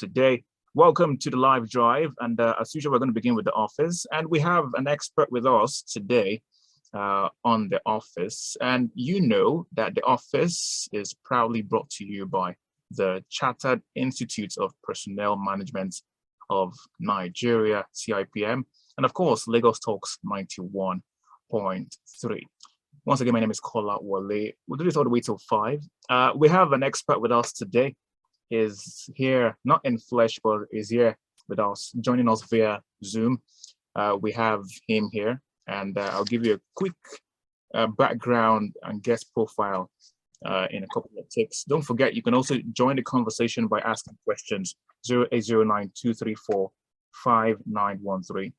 today. Welcome to the live drive. And as usual, we're going to begin with the office. And we have an expert with us today on the office. And you know that the office is proudly brought to you by the Chartered Institute of Personnel Management of Nigeria, CIPM, and of course, Lagos Talks 91.3. Once again, my name is Kola Wale. We'll do this all the way till 5. We have an expert with us today. Is here, not in flesh, but is here with us, joining us via Zoom. We have him here, and I'll give you a quick background and guest profile in a couple of ticks. Don't forget, you can also join the conversation by asking questions. 0809-234-5913.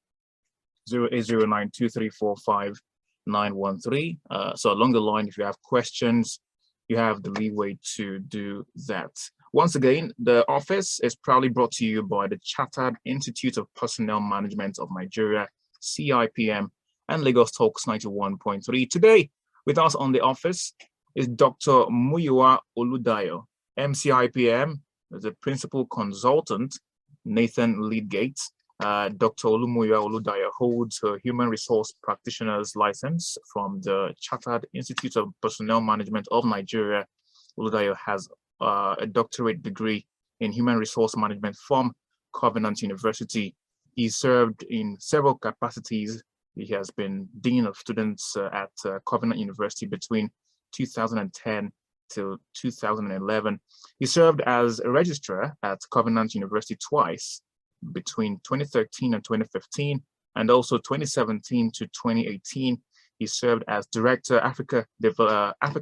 0809-234-5913. So along the line, if you have questions, you have the leeway to do that. Once again, the office is proudly brought to you by the Chartered Institute of Personnel Management of Nigeria, CIPM, and Lagos Talks 91.3. Today, with us on the office is Dr. Muyiwa Oludayo, MCIPM, the principal consultant, Nathan Leadgate. Dr. Muyiwa Oludayo holds a human resource practitioner's license from the Chartered Institute of Personnel Management of Nigeria. Oludayo has a doctorate degree in human resource management from Covenant University. He served in several capacities. He has been Dean of Students at Covenant University between 2010 till 2011. He served as a registrar at Covenant University twice between 2013 and 2015, and also 2017 to 2018. He served as Director, Africa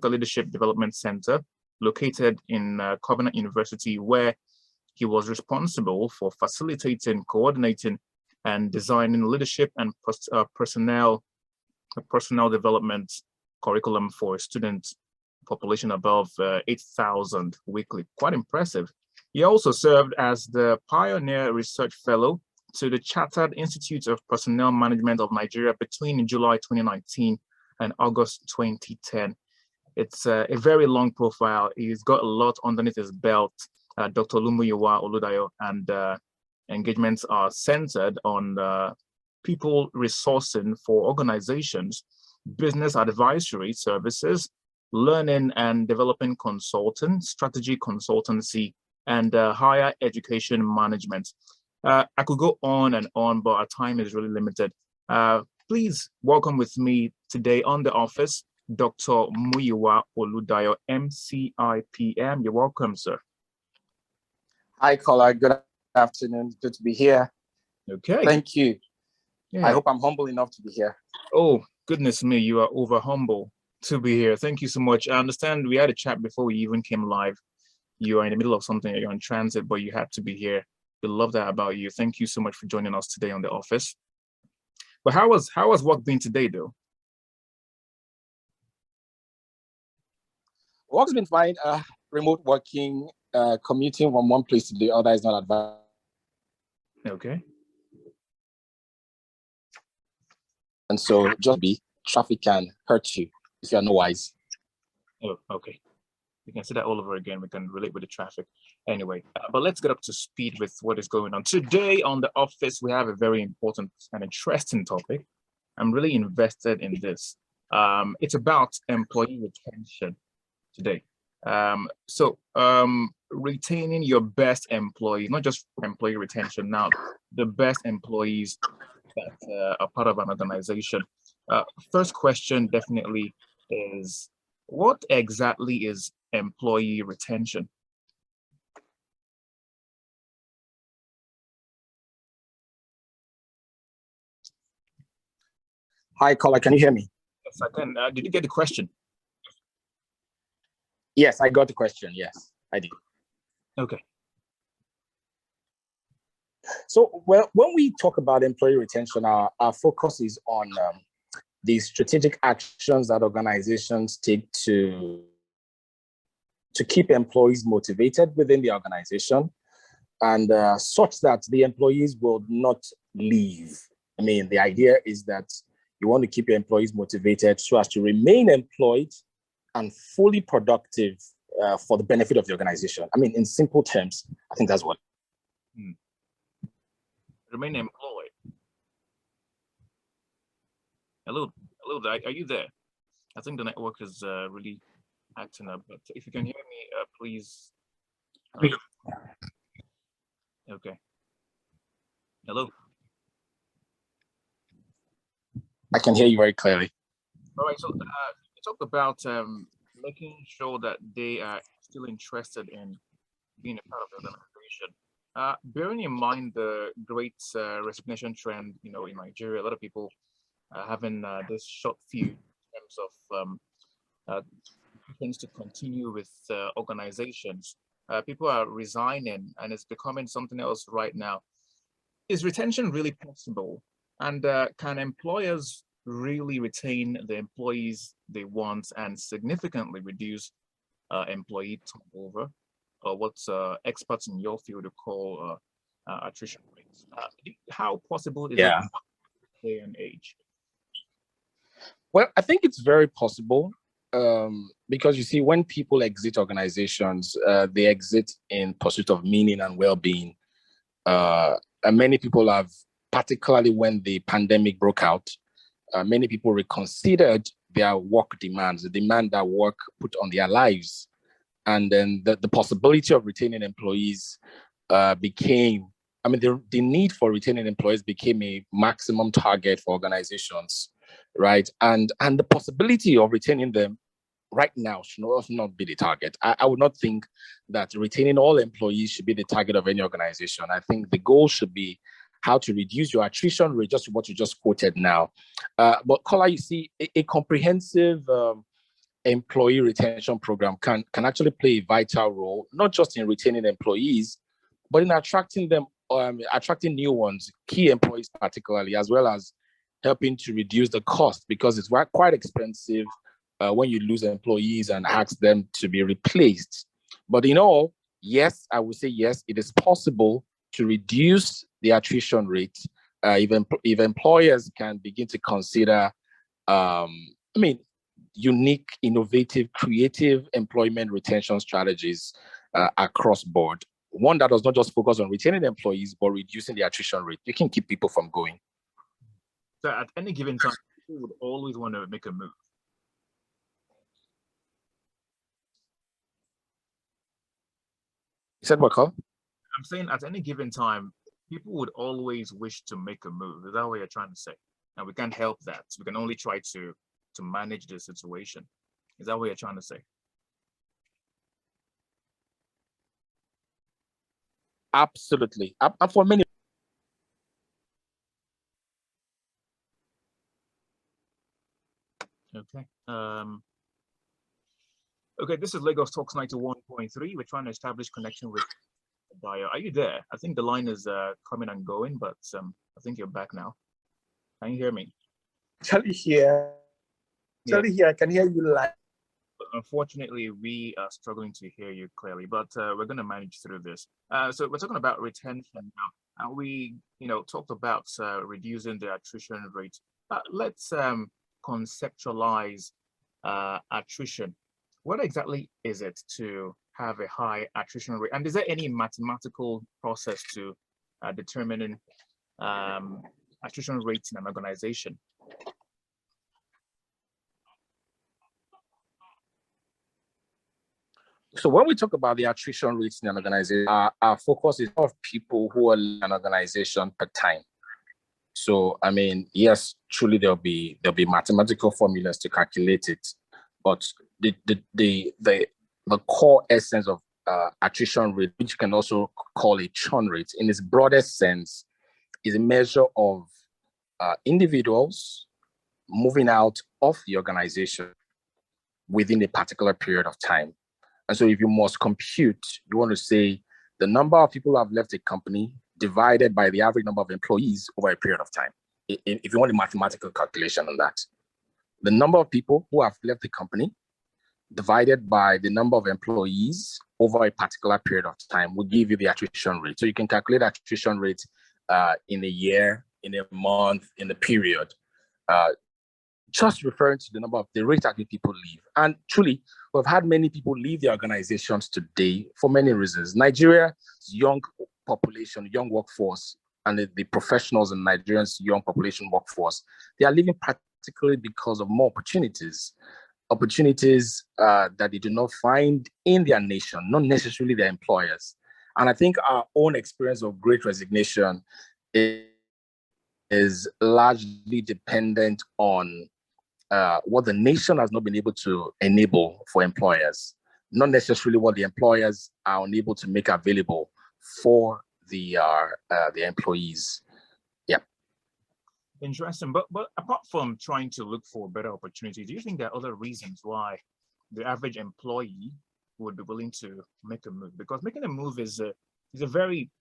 Leadership Development Center, located in Covenant University, where he was responsible for facilitating, coordinating, and designing leadership and personnel development curriculum for a student population above 8,000 weekly. Quite impressive. He also served as the Pioneer Research Fellow to the Chartered Institute of Personnel Management of Nigeria between July 2019 and August 2010. It's a very long profile. He's got a lot underneath his belt. Dr. Muyiwa Oludayo, and engagements are centered on people resourcing for organizations, business advisory services, learning and developing consultant, strategy consultancy, and higher education management. I could go on and on, but our time is really limited. Please welcome with me today on the office, Dr. Muyiwa Oludayo, MCIPM. You're welcome, sir. Hi, Kola. Good afternoon. Good to be here. Okay. Thank you. Yeah. I hope I'm humble enough to be here. Oh, goodness me. You are over humble to be here. Thank you so much. I understand we had a chat before we even came live. You are in the middle of something, you're in transit, but you had to be here. We love that about you. Thank you so much for joining us today on the office. But how has work been today, though? Work's been fine. Remote working, commuting from one place to the other is not advised. Okay. And so just be traffic can hurt you if you're not wise. Oh, okay. We can see that all over again. We can relate with the traffic. Anyway, but let's get up to speed with what is going on. Today on the office, we have a very important and interesting topic. I'm really invested in this. It's about employee retention today. Retaining your best employees, not just employee retention, now the best employees that are part of an organization. First question definitely is, what exactly is employee retention? Hi, Kola, can you hear me? Yes, I can. Did you get the question? Yes, I got the question. Yes, I did. Okay. So, well, when we talk about employee retention, our focus is on the strategic actions that organizations take to keep employees motivated within the organization, and such that the employees will not leave. I mean, the idea is that you want to keep your employees motivated so as to remain employed and fully productive for the benefit of the organization. I mean, in simple terms, I think that's what Remain employed. Hello, are you there? I think the network is really acting up, but if you can hear me, please. Okay. Hello. I can hear you very clearly. All right, so you talked about making sure that they are still interested in being a part of the organization. Bearing in mind the great resignation trend, in Nigeria, a lot of people having this short fuse in terms of things to continue with organizations. People are resigning, and it's becoming something else right now. Is retention really possible? And can employers really retain the employees they want and significantly reduce employee turnover, or what experts in your field call attrition rates? How possible is it day and age? Well, I think it's very possible because you see, when people exit organizations, they exit in pursuit of meaning and well-being. And many people have, particularly when the pandemic broke out, many people reconsidered their work demands, the demand that work put on their lives. And then the possibility of retaining employees became, the need for retaining employees became a maximum target for organizations, right? And the possibility of retaining them right now should not be the target. I would not think that retaining all employees should be the target of any organization. I think the goal should be how to reduce your attrition rate, just what you just quoted now. But Kola, you see, a comprehensive employee retention program can actually play a vital role, not just in retaining employees, but in attracting them, attracting new ones, key employees particularly, as well as helping to reduce the cost, because it's quite expensive when you lose employees and ask them to be replaced. But in all, yes, I would say yes, it is possible to reduce the attrition rate if employers can begin to consider, unique, innovative, creative employment retention strategies across board. One that does not just focus on retaining employees, but reducing the attrition rate. You can keep people from going. So at any given time, people would always want to make a move. You said what, Carl? I'm saying at any given time, people would always wish to make a move. Is that what you're trying to say? And we can't help that. We can only try to manage the situation. Is that what you're trying to say? Absolutely. And for many. Okay. Okay, this is Lagos Talks 91.3. We're trying to establish connection with Oludayo. Are you there? I think the line is coming and going, but I think you're back now. Can you hear me? Actually here. Here, I can hear you live. Unfortunately, we are struggling to hear you clearly, but we're going to manage through this. So we're talking about retention now, and we, talked about reducing the attrition rate. Let's conceptualize attrition. What exactly is it to have a high attrition rate? And is there any mathematical process to determining attrition rates in an organization? So when we talk about the attrition rates in an organization, our focus is of people who are in an organization per time. So, yes, truly there'll be mathematical formulas to calculate it, but the core essence of attrition rate, which you can also call a churn rate, in its broadest sense, is a measure of individuals moving out of the organization within a particular period of time. And so if you must compute, you want to say the number of people who have left a company divided by the average number of employees over a period of time. If you want a mathematical calculation on that, the number of people who have left the company divided by the number of employees over a particular period of time will give you the attrition rate. So you can calculate attrition rate in a year, in a month, in a period. just referring to the number of the rate at which people leave. And truly, we've had many people leave the organizations today for many reasons. Nigeria's young population, young workforce, and the professionals in Nigeria's young population workforce, they are leaving practically because of more opportunities that they do not find in their nation, not necessarily their employers. And I think our own experience of great resignation is largely dependent on what the nation has not been able to enable for employers, not necessarily what the employers are unable to make available for the employees. Yeah. Interesting. But apart from trying to look for better opportunities, do you think there are other reasons why the average employee would be willing to make a move? Because making a move is a very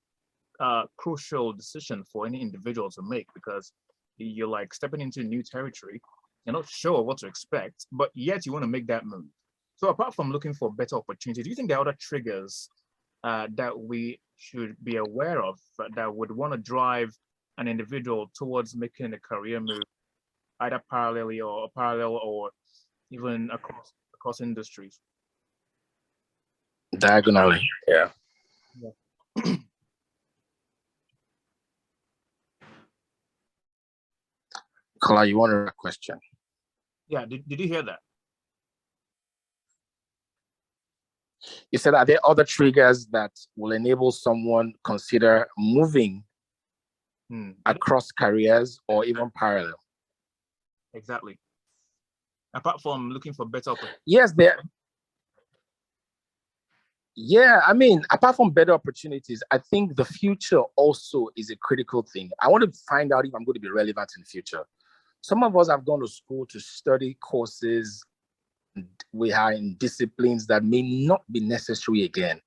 crucial decision for any individual to make, because you're like stepping into new territory. You're not sure what to expect, but yet you want to make that move. So apart from looking for better opportunities, do you think there are other triggers that we should be aware of that would want to drive an individual towards making a career move, either parallel or even across industries? Diagonally, yeah. Kola, you want a question? Yeah, did you hear that? You said, are there other triggers that will enable someone consider moving across careers or even parallel? Exactly. Apart from looking for better opportunities. Yes, yeah, I mean, apart from better opportunities, I think the future also is a critical thing. I want to find out if I'm going to be relevant in the future. Some of us have gone to school to study courses. We are in disciplines that may not be necessary again.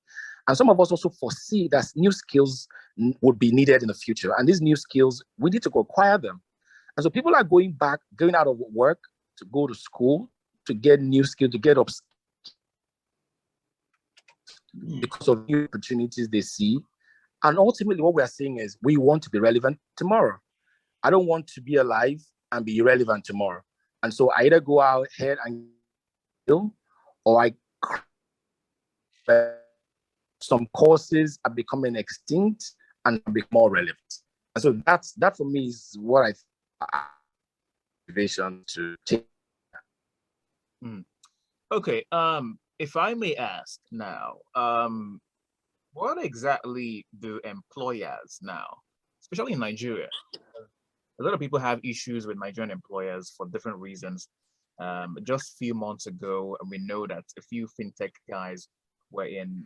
And some of us also foresee that new skills would be needed in the future. And these new skills, we need to go acquire them. And so people are going out of work to go to school, to get new skills, to get up because of new opportunities they see. And ultimately what we are saying is we want to be relevant tomorrow. I don't want to be alive and be irrelevant tomorrow. And so I either go out ahead and or I some courses are becoming extinct and become more relevant. And so that for me is what I motivation to take. Okay. If I may ask now, what exactly do employers now, especially in Nigeria? A lot of people have issues with Nigerian employers for different reasons. Just a few months ago, we know that a few fintech guys were in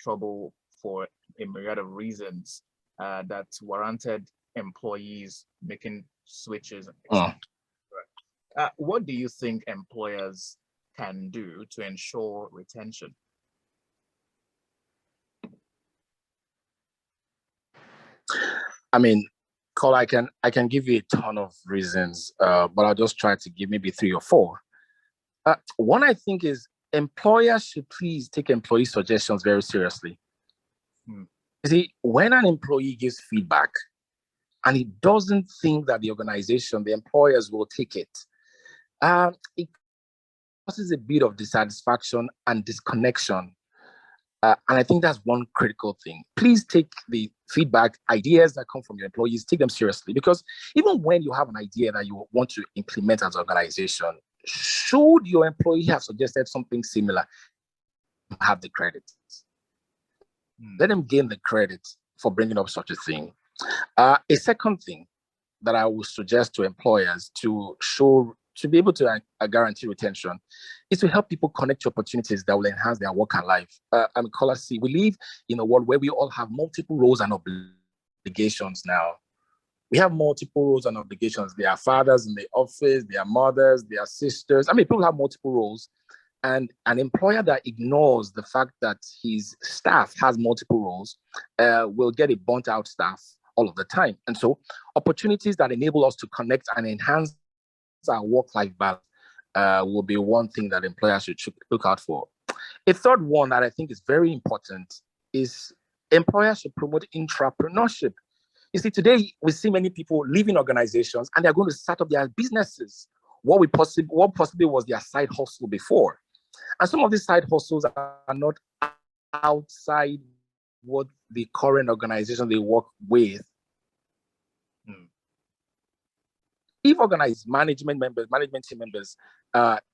trouble for a myriad of reasons that warranted employees making switches. What do you think employers can do to ensure retention? I mean, Cole, I can give you a ton of reasons, but I'll just try to give maybe 3 or 4. One, I think, is employers should please take employee suggestions very seriously. You see, when an employee gives feedback and he doesn't think that the organization, the employers will take it causes a bit of dissatisfaction and disconnection. And I think that's one critical thing. Please take the feedback, ideas that come from your employees, take them seriously. Because even when you have an idea that you want to implement as an organization, should your employee have suggested something similar, have the credit. Let them gain the credit for bringing up such a thing. A second thing that I would suggest to employers to be able to guarantee retention is to help people connect to opportunities that will enhance their work and life. We live in a world where we all have multiple roles and obligations now. We have multiple roles and obligations. There are fathers in the office, there are mothers, there are sisters. I mean, people have multiple roles. And an employer that ignores the fact that his staff has multiple roles will get a burnt out staff all of the time. And so opportunities that enable us to connect and enhance our work-life balance will be one thing that employers should look out for. A third one that I think is very important is employers should promote intrapreneurship. You see, today we see many people leaving organizations and they're going to start up their businesses. what possibly was their side hustle before. And some of these side hustles are not outside what the current organization they work with. If organized management team members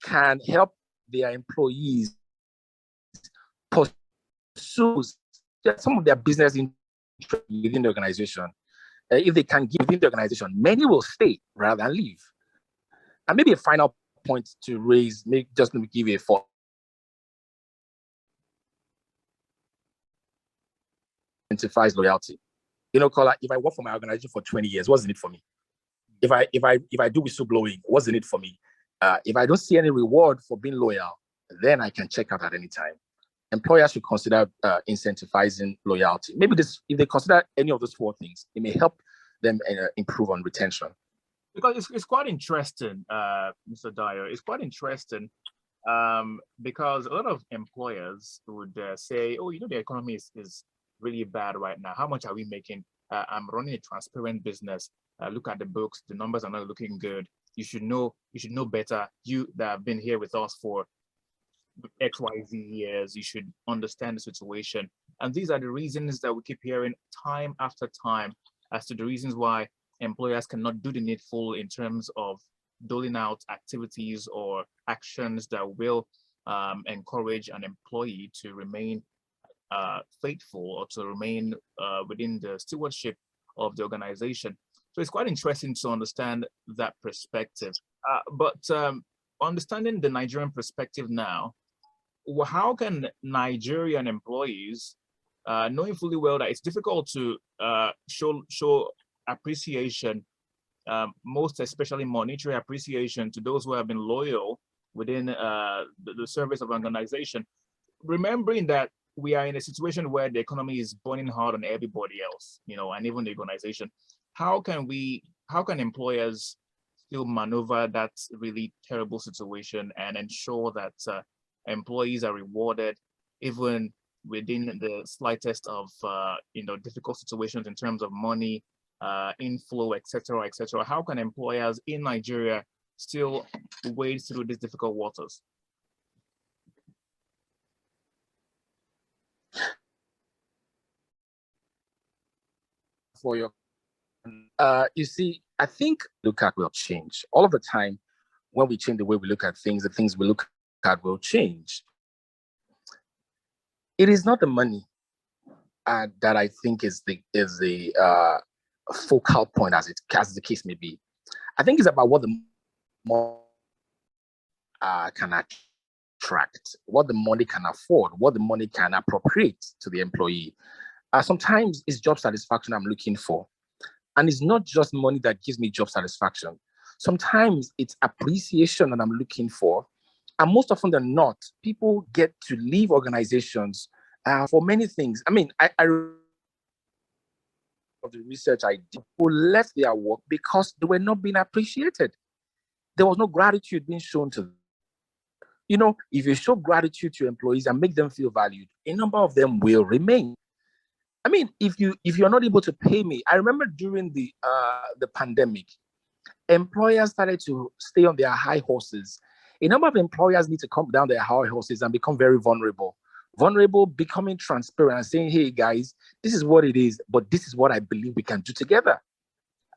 can help their employees pursue some of their business interests within the organization, if they can give within the organization, many will stay rather than leave. And maybe a final point to raise, just let me give you a thought. Identifies loyalty. You know, Kola, if I work for my organization for 20 years, what's in it for me? If I do whistleblowing, what's in it for me? If I don't see any reward for being loyal, then I can check out at any time. Employers should consider incentivizing loyalty. Maybe if they consider any of those four things, it may help them improve on retention. Because it's quite interesting, Mr. Dyer. It's quite interesting because a lot of employers would say, "Oh, you know, the economy is really bad right now. How much are we making? I'm running a transparent business. Look at the books. The numbers are not looking good. You should know better. You that have been here with us for XYZ years, you should understand the situation." And these are the reasons that we keep hearing time after time as to the reasons why employers cannot do the needful in terms of doling out activities or actions that will encourage an employee to remain faithful or to remain within the stewardship of the organization. So it's quite interesting to understand that perspective. But understanding the Nigerian perspective now, how can Nigerian employees, knowing fully well that it's difficult to show appreciation, most especially monetary appreciation to those who have been loyal within the service of an organization, remembering that we are in a situation where the economy is burning hard on everybody else, you know, and even the organization. How can employers still maneuver that really terrible situation and ensure that employees are rewarded even within the slightest of difficult situations in terms of money, inflow, etc., etc.? How can employers in Nigeria still wade through these difficult waters? For your you see, I think look at will change all of the time. When we change the way we look at things, the things we look at will change. It is not the money that I think is the focal point, as the case may be. I think it's about what the money can attract, what the money can afford, what the money can appropriate to the employee. Sometimes it's job satisfaction I'm looking for. And it's not just money that gives me job satisfaction. Sometimes it's appreciation that I'm looking for. And most often than not, people get to leave organizations for many things. I mean, I of the research I did, who left their work because they were not being appreciated. There was no gratitude being shown to them. You know, if you show gratitude to your employees and make them feel valued, a number of them will remain. I mean, if you're not able to pay me, I remember during the pandemic, employers started to stay on their high horses. A number of employers need to come down their high horses and become very vulnerable. Vulnerable, becoming transparent and saying, "Hey guys, this is what it is, but this is what I believe we can do together."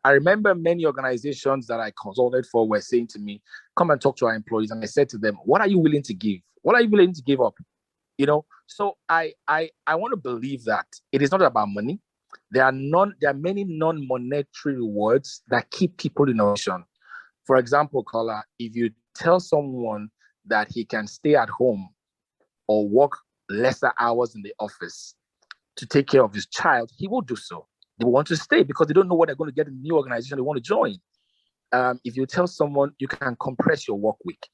I remember many organizations that I consulted for were saying to me, "Come and talk to our employees." And I said to them, "What are you willing to give? What are you willing to give up?" You know, so I want to believe that it is not about money. There are many non-monetary rewards that keep people in innovation. For example, Kola, if you tell someone that he can stay at home or work lesser hours in the office to take care of his child, he will do so. They want to stay because they don't know what they're going to get in the new organization they want to join. If you tell someone you can compress your work week,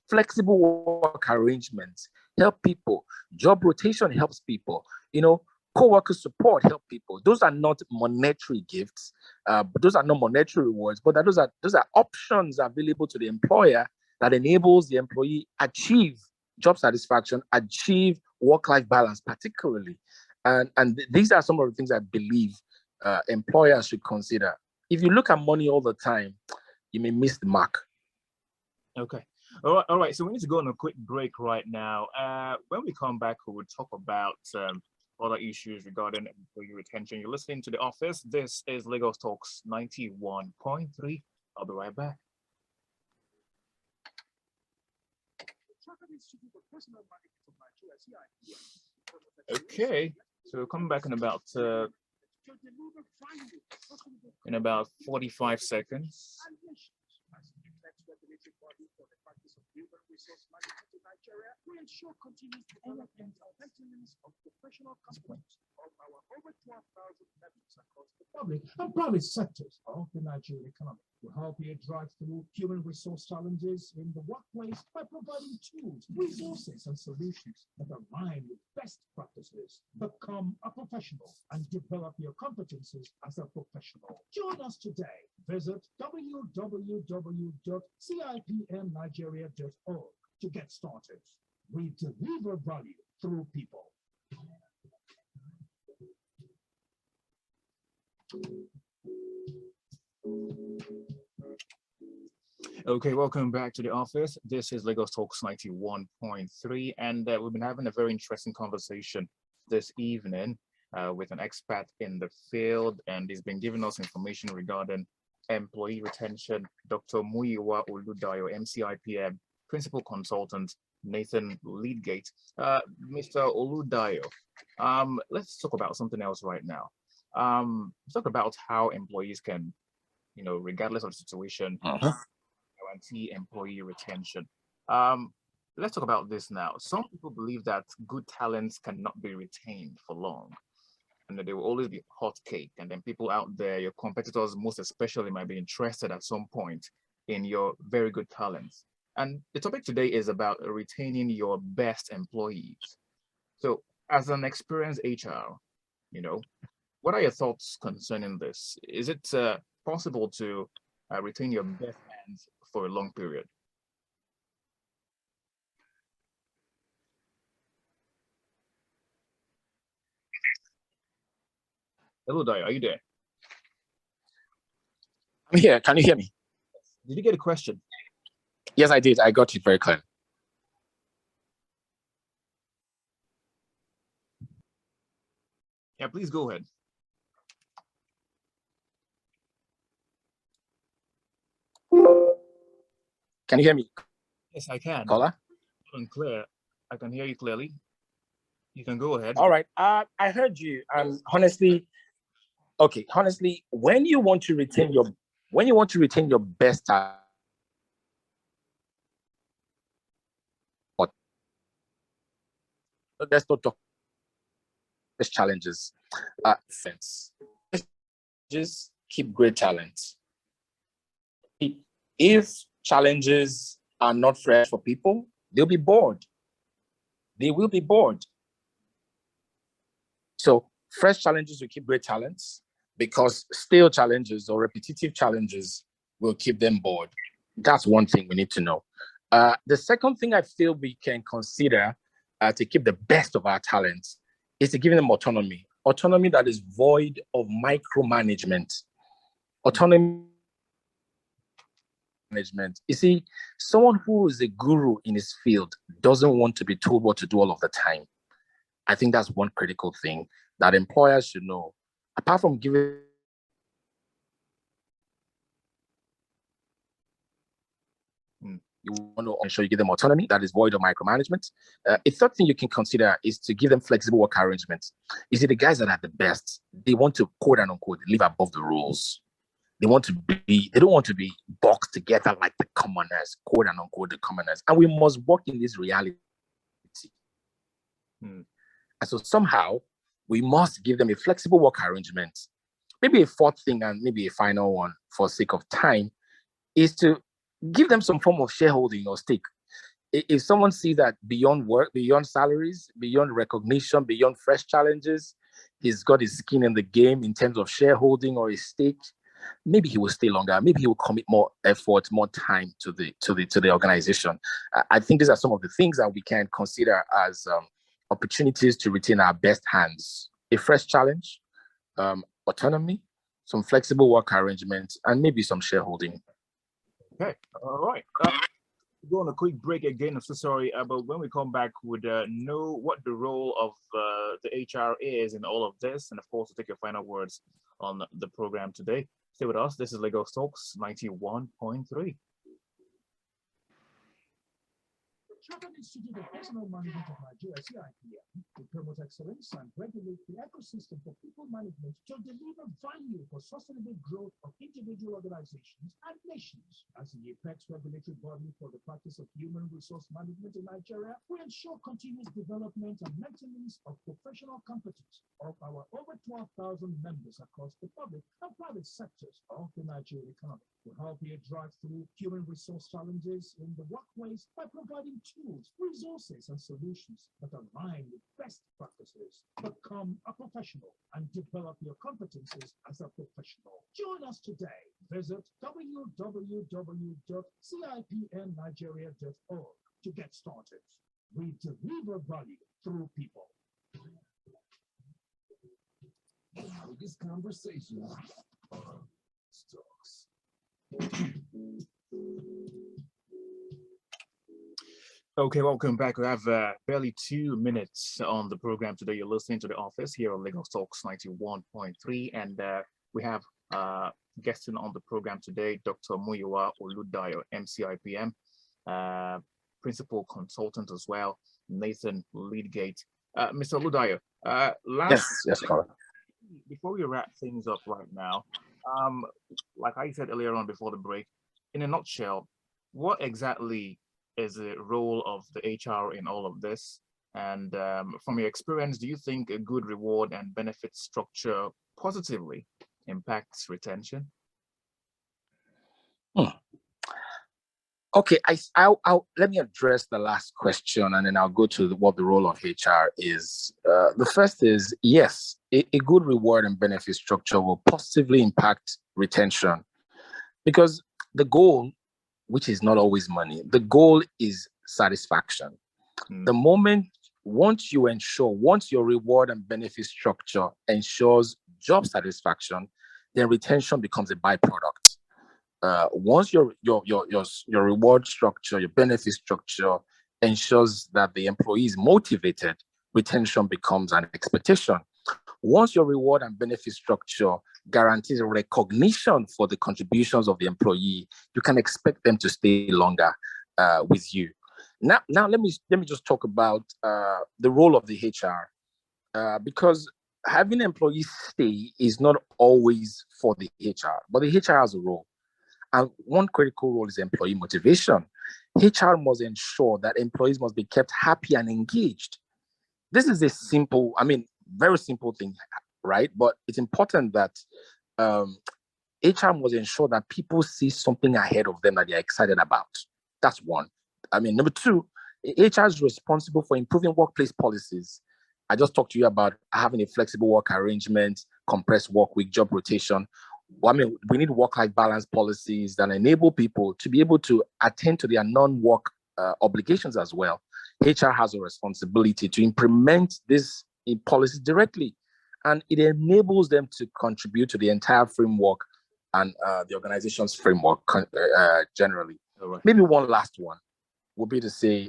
flexible work arrangements help people. Job rotation helps people. You know, co-worker support help people. Those are not monetary gifts, but those are not monetary rewards, but those are options available to the employer that enables the employee achieve job satisfaction, achieve work-life balance, particularly. And these are some of the things I believe employers should consider. If you look at money all the time, you may miss the mark. Okay. All right. So we need to go on a quick break right now. When we come back, we will talk about other issues regarding employee retention. You're listening to The Office. This is Lagos Talks 91.3. I'll be right back. Okay. So coming back in about 45 seconds. Nigeria, we ensure continuous development of maintenance of professional competence of our over 12,000 members across the public and private sectors of the Nigerian economy. We'll help you drive through human resource challenges in the workplace by providing tools, resources, and solutions that align with best practices. Become a professional and develop your competencies as a professional. Join us today. Visit www.cipmnigeria.org to get started. We deliver value through people. Okay, welcome back to The Office. This is Lagos Talks 91.3, and we've been having a very interesting conversation this evening with an expert in the field, and he's been giving us information regarding employee retention. Dr. Muyiwa Oludayo, MCIPM, Principal Consultant, Nathan Leadgate. Mr. Oludayo, let's talk about something else right now. Let's talk about how employees can, regardless of the situation, guarantee employee retention. Let's talk about this now. Some people believe that good talents cannot be retained for long, and that they will always be hot cake. And then people out there, your competitors most especially, might be interested at some point in your very good talents. And the topic today is about retaining your best employees. So as an experienced HR, what are your thoughts concerning this? Is it possible to retain your best hands for a long period? Hello, Dai, are you there? I'm here. Can you hear me? Did you get a question? Yes, I did. I got it very clear. Yeah, please go ahead. Can you hear me? Yes, I can. Caller? Clear. I can hear you clearly. You can go ahead. All right. I heard you. And honestly, when you want to retain your best talent, let's not talk challenges. Sense. Just keep great talent. If challenges are not fresh for people, they'll be bored. They will be bored. So fresh challenges will keep great talents, because stale challenges or repetitive challenges will keep them bored. That's one thing we need to know. The second thing I feel we can consider to keep the best of our talents is to give them autonomy. Autonomy that is void of micromanagement. Autonomy management. You see, someone who is a guru in his field doesn't want to be told what to do all of the time. I think that's one critical thing that employers should know. Apart from giving you want to ensure you give them autonomy that is void of micromanagement. A third thing you can consider is to give them flexible work arrangements. You see, the guys that are the best, they want to quote and unquote live above the rules. They don't want to be boxed together like the commoners, quote and unquote the commoners. And we must work in this reality. And so somehow we must give them a flexible work arrangement. Maybe a fourth thing, and maybe a final one for sake of time, is to give them some form of shareholding or stake. If someone sees that beyond work, beyond salaries, beyond recognition, beyond fresh challenges, he's got his skin in the game in terms of shareholding or a stake, maybe he will stay longer. Maybe he will commit more effort, more time to the organization. I think these are some of the things that we can consider as opportunities to retain our best hands. A fresh challenge, autonomy, some flexible work arrangements, and maybe some shareholding. Okay, all right. Go on a quick break again. I'm so sorry, but when we come back, would know what the role of the HR is in all of this, and of course, to take your final words on the program today. Stay with us. This is Lagos Talks 91.3. Chartered Institute of Personal Management of Nigeria, MCIPM, to promote excellence and regulate the ecosystem for people management to deliver value for sustainable growth of individual organizations and nations. As the apex regulatory body for the practice of human resource management in Nigeria, we ensure continuous development and maintenance of professional competence of our over 12,000 members across the public and private sectors of the Nigerian economy. We help you drive through human resource challenges in the workplace by providing tools, resources, and solutions that align with best practices. Become a professional and develop your competencies as a professional. Join us today. Visit www.cipnnigeria.org to get started. We deliver value through people. This conversation talks. Okay, welcome back. We have barely 2 minutes on the program today. You're listening to The Office here on Lagos Talks 91.3, and we have guesting on the program today, Dr. Muyiwa Oludayo, MCIPM, principal consultant as well, Nathan Leadgate. Mr. Oludayo, yes, correct. Before we wrap things up right now, like I said earlier on before the break, in a nutshell, what exactly is the role of the HR in all of this? And from your experience, do you think a good reward and benefit structure positively impacts retention? Okay, I'll let me address the last question, and then I'll go to what the role of HR is. The first is, yes, a good reward and benefit structure will positively impact retention, because the goal, which is not always money, the goal is satisfaction. The moment, once your reward and benefit structure ensures job satisfaction, then retention becomes a byproduct. Once your reward structure, your benefit structure ensures that the employee is motivated, retention becomes an expectation. Once your reward and benefit structure guarantees recognition for the contributions of the employee, you can expect them to stay longer with you. Now let me just talk about the role of the HR, because having employees stay is not always for the HR, but the HR has a role. And one critical role is employee motivation. HR must ensure that employees must be kept happy and engaged. This is a simple, very simple thing, right? But it's important that HR must ensure that people see something ahead of them that they're excited about. That's one. Number two, HR is responsible for improving workplace policies. I just talked to you about having a flexible work arrangement, compressed work week, job rotation. We need work-life balance policies that enable people to be able to attend to their non-work obligations as well. HR has a responsibility to implement this in policies directly, and it enables them to contribute to the entire framework and the organization's framework generally. Right. Maybe one last one would be to say,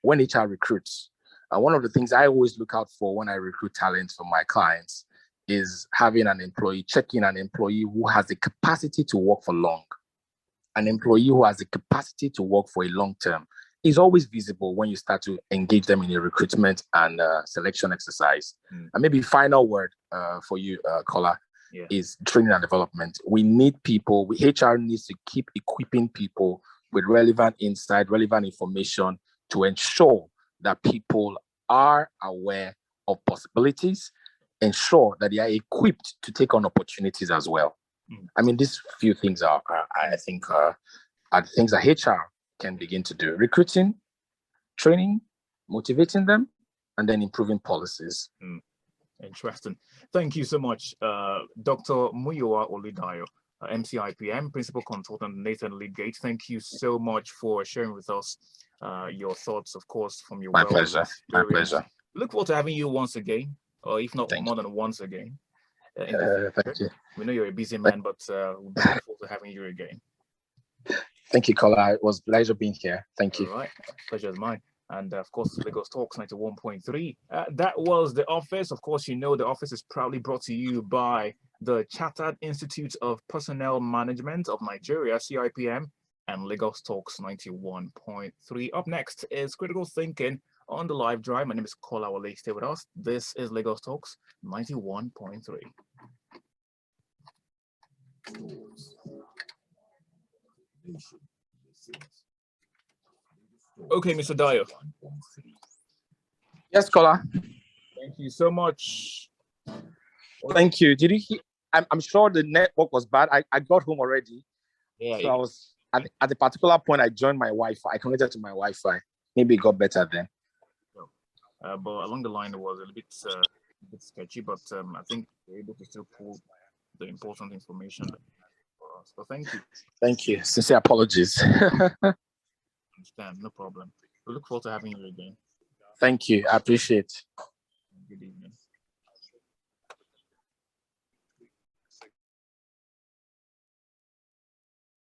when HR recruits, one of the things I always look out for when I recruit talent for my clients is checking an employee who has the capacity to work for long. An employee who has the capacity to work for a long term is always visible when you start to engage them in a recruitment and selection exercise. And maybe final word for you, Kola, is training and development. We need people, HR needs to keep equipping people with relevant insight, relevant information to ensure that people are aware of possibilities, ensure that they are equipped to take on opportunities as well. These few things are the things that HR can begin to do: recruiting, training, motivating them, and then improving policies. Interesting. Thank you so much, Dr. Muyiwa Oludayo, MCIPM, Principal Consultant, Nathan Leadgate. Thank you so much for sharing with us your thoughts, of course, from your My pleasure. Look forward to having you once again, or if not more than once again. Thank you. We know you're a busy man, but we'll be looking forward to having you again. Thank you, Kola. It was a pleasure being here. Thank you. All right, pleasure is mine. And of course, Lagos Talks 91.3. That was the office. Of course, you know the office is proudly brought to you by the Chartered Institute of Personnel Management of Nigeria, CIPM, and Lagos Talks 91.3. Up next is Critical Thinking on the live drive. My name is Kola Wale. Stay with us. This is Lagos Talks 91.3. Okay, Mr. Dio. Yes, Kola. Thank you so much. Thank you. Did you hear? I'm sure the network was bad. I got home already. Yeah. So I was at a particular point, I joined my Wi-Fi. I connected to my Wi-Fi. Maybe it got better then. But along the line, it was a bit sketchy, but I think we're able to still pull the important information for us. So thank you. Thank you. Sincere apologies. Understand, no problem. We look forward to having you again. Thank you. I appreciate it. Good evening.